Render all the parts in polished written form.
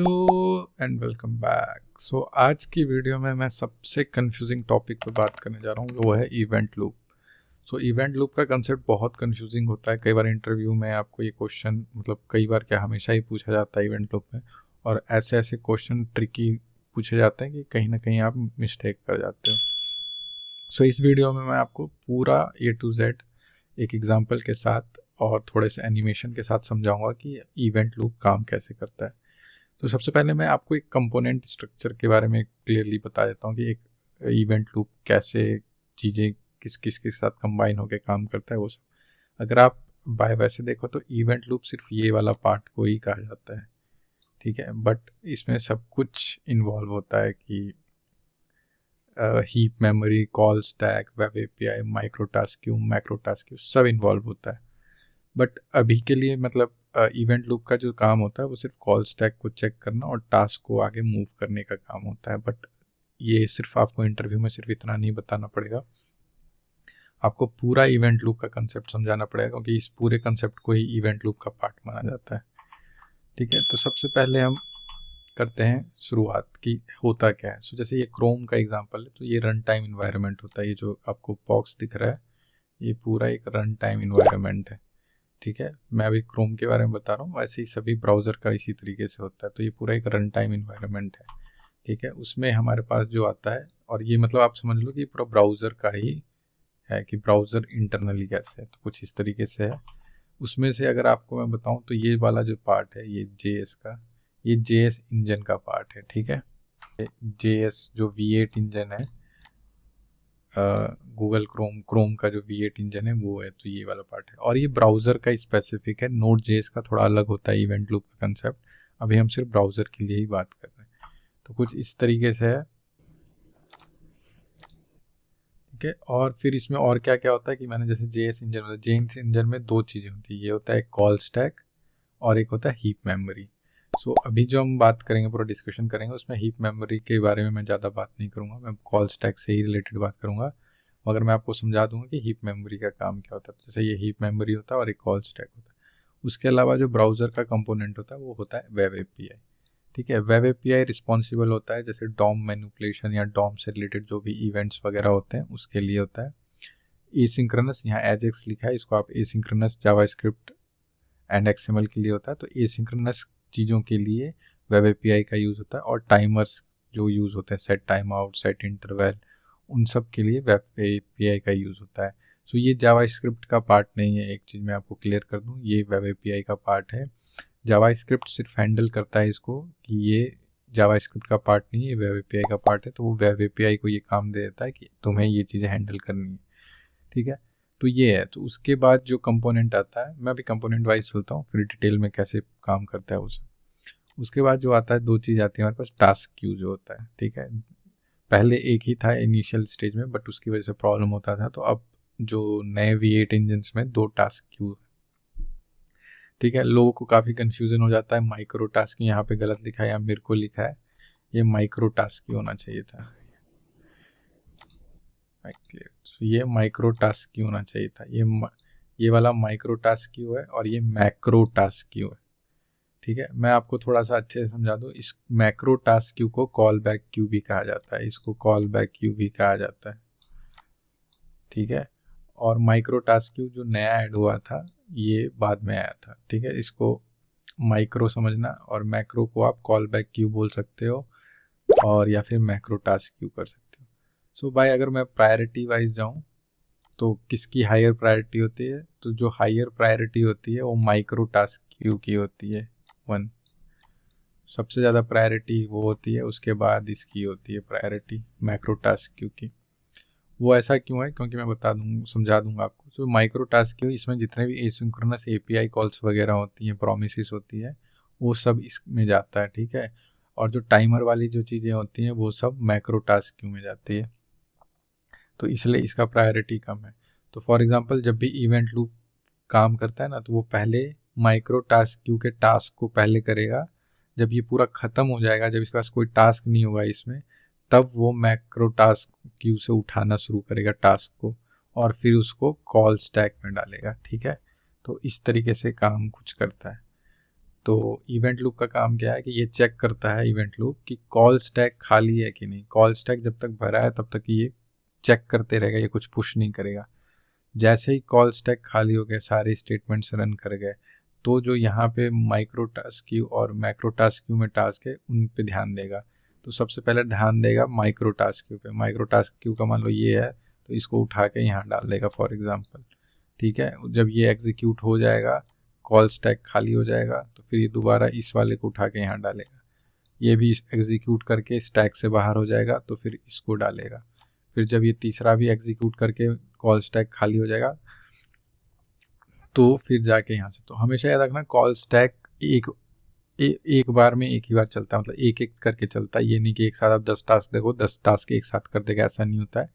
Hello and welcome back. आज की video में मैं सबसे कंफ्यूजिंग टॉपिक पे बात करने जा रहा हूँ, वो है इवेंट लूप। इवेंट लूप का कंसेप्ट बहुत कंफ्यूजिंग होता है। कई बार इंटरव्यू में आपको ये क्वेश्चन, मतलब कई बार क्या, हमेशा ही पूछा जाता है इवेंट लूप में। और ऐसे ऐसे क्वेश्चन ट्रिकी पूछे जाते हैं कि कहीं ना कहीं आप मिस्टेक कर जाते हो। इस वीडियो में मैं आपको पूरा A to Z एक एग्जाम्पल के साथ और थोड़े से एनिमेशन के साथ समझाऊंगा कि इवेंट लूप काम कैसे करता है। तो सबसे पहले मैं आपको एक कंपोनेंट स्ट्रक्चर के बारे में क्लियरली बता देता हूँ कि एक इवेंट लूप कैसे चीज़ें किस किस के साथ कंबाइन होकर काम करता है वो सब। अगर आप बाय वैसे देखो तो इवेंट लूप सिर्फ ये वाला पार्ट को ही कहा जाता है, ठीक है। बट इसमें सब कुछ इन्वॉल्व होता है कि heap memory, call stack, web API, micro task Q, macro task Q सब इन्वॉल्व होता है। बट अभी के लिए मतलब इवेंट लूप का जो काम होता है वो सिर्फ कॉल स्टैक को चेक करना और टास्क को आगे मूव करने का काम होता है। बट ये सिर्फ आपको इंटरव्यू में सिर्फ इतना नहीं बताना पड़ेगा, आपको पूरा इवेंट लूप का कंसेप्ट समझाना पड़ेगा, क्योंकि इस पूरे कंसेप्ट को ही इवेंट लूप का पार्ट माना जाता है, ठीक है। तो सबसे पहले हम करते हैं शुरुआत की होता क्या है। जैसे ये क्रोम का एग्जांपल है, तो ये रन टाइम इन्वायरमेंट होता है। ये जो आपको बॉक्स दिख रहा है ये पूरा एक रन टाइम इन्वायरमेंट है, ठीक है। मैं अभी क्रोम के बारे में बता रहा हूँ, वैसे ही सभी ब्राउज़र का इसी तरीके से होता है। तो ये पूरा एक रन टाइम इन्वायरमेंट है, ठीक है। उसमें हमारे पास जो आता है, और ये मतलब आप समझ लो कि पूरा ब्राउज़र का ही है कि ब्राउज़र इंटरनली कैसे है, तो कुछ इस तरीके से है। उसमें से अगर आपको मैं बताऊँ तो ये वाला जो पार्ट है ये JS का, ये JS इंजन का पार्ट है, ठीक है। JS जो V8 इंजन है, गूगल क्रोम का जो V8 इंजन है वो है, तो ये वाला पार्ट है। और ये ब्राउज़र का स्पेसिफिक है, नोड जेएस का थोड़ा अलग होता है इवेंट लूप का कंसेप्ट। अभी हम सिर्फ ब्राउज़र के लिए ही बात कर रहे हैं, तो कुछ इस तरीके से है, ठीक है। और फिर इसमें और क्या क्या होता है कि मैंने जैसे जेएस इंजन में दो चीज़ें होती है, ये होता है कॉल स्टैक और एक होता है हीप मेमोरी। अभी जो हम बात करेंगे, पूरा डिस्कशन करेंगे, उसमें हीप मेमोरी के बारे में मैं ज़्यादा बात नहीं करूँगा, मैं कॉल स्टैक से ही रिलेटेड बात करूँगा। मगर मैं आपको समझा दूंगा कि हीप मेमोरी का काम क्या होता है। जैसे ये हीप मेमोरी होता है और एक कॉल स्टैक होता है। उसके अलावा जो ब्राउज़र का कंपोनेंट होता है वो होता है वेब एपीआई, ठीक है। वेब एपीआई रिस्पॉन्सिबल होता है जैसे डॉम मैनिपुलेशन या डॉम से रिलेटेड जो भी इवेंट्स वगैरह होते हैं उसके लिए होता है। एसिंक्रोनस, यहाँ एजेक्स लिखा है, इसको आप एसिंक्रोनस जावास्क्रिप्ट एंड एक्सएमएल के लिए होता है। तो एसिंक्रोनस चीज़ों के लिए वेब एपीआई का यूज़ होता है। और टाइमर्स जो यूज़ होते हैं, set time out, set interval, उन सब के लिए वेब एपीआई का यूज़ होता है। ये जावास्क्रिप्ट का पार्ट नहीं है, एक चीज़ मैं आपको क्लियर कर दूं, ये वेब एपीआई का पार्ट है। जावास्क्रिप्ट सिर्फ हैंडल करता है इसको कि ये जावास्क्रिप्ट का पार्ट नहीं है, ये वेब एपीआई का पार्ट है। तो वो वेब एपीआई को ये काम दे देता है कि तुम्हें ये चीज़ें हैंडल करनी है, ठीक है। तो ये है। तो उसके बाद जो कंपोनेंट आता है, मैं अभी कंपोनेंट वाइज चलता हूँ, फिर डिटेल में कैसे काम करता है उसे। उसके बाद जो आता है, दो चीज़ आती है हमारे पास, टास्क क्यू जो होता है, ठीक है। पहले एक ही था इनिशियल स्टेज में, बट उसकी वजह से प्रॉब्लम होता था, तो अब जो नए V8 इंजन में दो टास्क क्यू, ठीक है। लोगों को काफ़ी कन्फ्यूजन हो जाता है, माइक्रो टास्क यहाँ पे गलत लिखा है या मेरे को लिखा है, ये माइक्रो टास्क क्यू होना चाहिए था। ये माइक्रो टास्क क्यू होना चाहिए था, ये वाला माइक्रो टास्क क्यू है और ये मैक्रो टास्क क्यू है, ठीक है। मैं आपको थोड़ा सा अच्छे से समझा दूँ, इस मैक्रो टास्क क्यू को कॉल बैक क्यू भी कहा जाता है, इसको कॉल बैक क्यू भी कहा जाता है, ठीक है। और माइक्रो टास्क क्यू जो नया ऐड हुआ था ये बाद में आया था, ठीक है। इसको माइक्रो समझना, और मैक्रो को आप कॉल बैक क्यू बोल सकते हो और या फिर मैक्रो टास्क क्यू कर सकते हो। भाई अगर मैं प्रायोरिटी वाइज जाऊँ तो किसकी हायर प्रायोरिटी होती है, तो जो हायर प्रायोरिटी होती है वो माइक्रो टास्क क्यू की होती है, 1 सबसे ज़्यादा प्रायोरिटी वो होती है। उसके बाद इसकी होती है प्रायोरिटी मैक्रो टास्क क्यू की। वो ऐसा क्यों है, क्योंकि मैं बता दूँ, समझा दूंगा आपको। माइक्रो टास्क क्यू, इसमें जितने भी एसिंक्रोनस एपीआई कॉल्स वगैरह होती हैं, प्रोमिसेस होती है, वो सब इसमें जाता है, ठीक है। और जो टाइमर वाली जो चीज़ें होती हैं वो सब मैक्रो टास्क क्यू में जाती है, तो इसलिए इसका प्रायोरिटी कम है। तो फॉर एग्जांपल जब भी इवेंट लूप काम करता है ना, तो वो पहले माइक्रो टास्क क्यू के टास्क को पहले करेगा। जब ये पूरा ख़त्म हो जाएगा, जब इसके पास कोई टास्क नहीं होगा इसमें, तब वो मैक्रो टास्क क्यू से उठाना शुरू करेगा टास्क को, और फिर उसको कॉल स्टैक में डालेगा, ठीक है। तो इस तरीके से काम कुछ करता है। तो इवेंट लूप का काम क्या है कि ये चेक करता है इवेंट लूप कि कॉल स्टैक खाली है कि नहीं। कॉल स्टैक जब तक भरा है तब तक ये चेक करते रहेगा, ये कुछ पुश नहीं करेगा। जैसे ही कॉल स्टैक खाली हो गए, सारे स्टेटमेंट्स रन कर गए, तो जो यहाँ पे माइक्रो टास्क क्यू और मैक्रो टास्क क्यू में टास्क है उन पे ध्यान देगा। तो सबसे पहले ध्यान देगा माइक्रो टास्क क्यू पे। माइक्रो टास्क क्यू का मान लो ये है, तो इसको उठा के यहाँ डाल देगा फॉर एग्जांपल। ठीक है, जब ये एग्जीक्यूट हो जाएगा, कॉल स्टैक खाली हो जाएगा, तो फिर ये दोबारा इस वाले को उठा के यहाँ डालेगा। ये भी एग्जीक्यूट करके स्टैक से बाहर हो जाएगा, तो फिर इसको डालेगा। फिर जब ये तीसरा भी एग्जीक्यूट करके कॉल स्टैक खाली हो जाएगा, तो फिर जाके यहाँ से। तो हमेशा याद रखना कॉल स्टैक एक बार में एक ही बार चलता है, मतलब एक एक करके चलता है। ये नहीं कि एक साथ आप 10 टास्क देखो 10 टास्क एक साथ कर देगा, ऐसा नहीं होता है।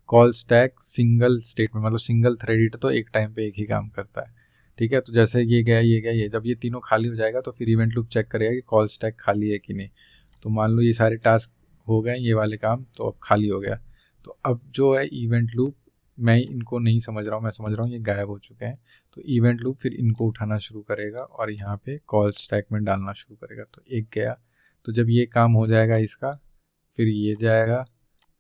कॉल स्टैक सिंगल स्टेट में, मतलब सिंगल थ्रेडिड, तो एक टाइम पे एक ही काम करता है। ठीक है, तो जैसे ये गया ये गया ये, जब ये तीनों खाली हो जाएगा तो फिर इवेंट लूप चेक करेगा कि कॉल स्टैक खाली है कि नहीं। तो मान लो ये सारे टास्क हो गए, ये वाले काम, तो अब खाली हो गया। तो अब जो है इवेंट लूप, मैं इनको नहीं समझ रहा हूँ, मैं समझ रहा हूँ ये गायब हो चुके हैं। तो इवेंट लूप फिर इनको उठाना शुरू करेगा और यहाँ पे कॉल स्टैक में डालना शुरू करेगा। तो एक गया, तो जब ये काम हो जाएगा इसका, फिर ये जाएगा,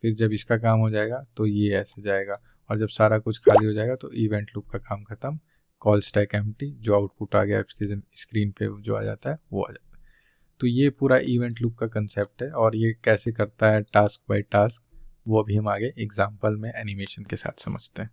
फिर जब इसका काम हो जाएगा तो ये ऐसे जाएगा, और जब सारा कुछ खाली हो जाएगा तो इवेंट लूप का काम खत्म। कॉल स्टैक एम्प्टी, जो आउटपुट आ गया आपकी स्क्रीन पे जो आ जाता है वो आ जाता है। तो ये पूरा इवेंट लूप का कंसेप्ट है, और ये कैसे करता है टास्क बाय टास्क, वो अभी हम आगे एग्जाम्पल में एनिमेशन के साथ समझते हैं।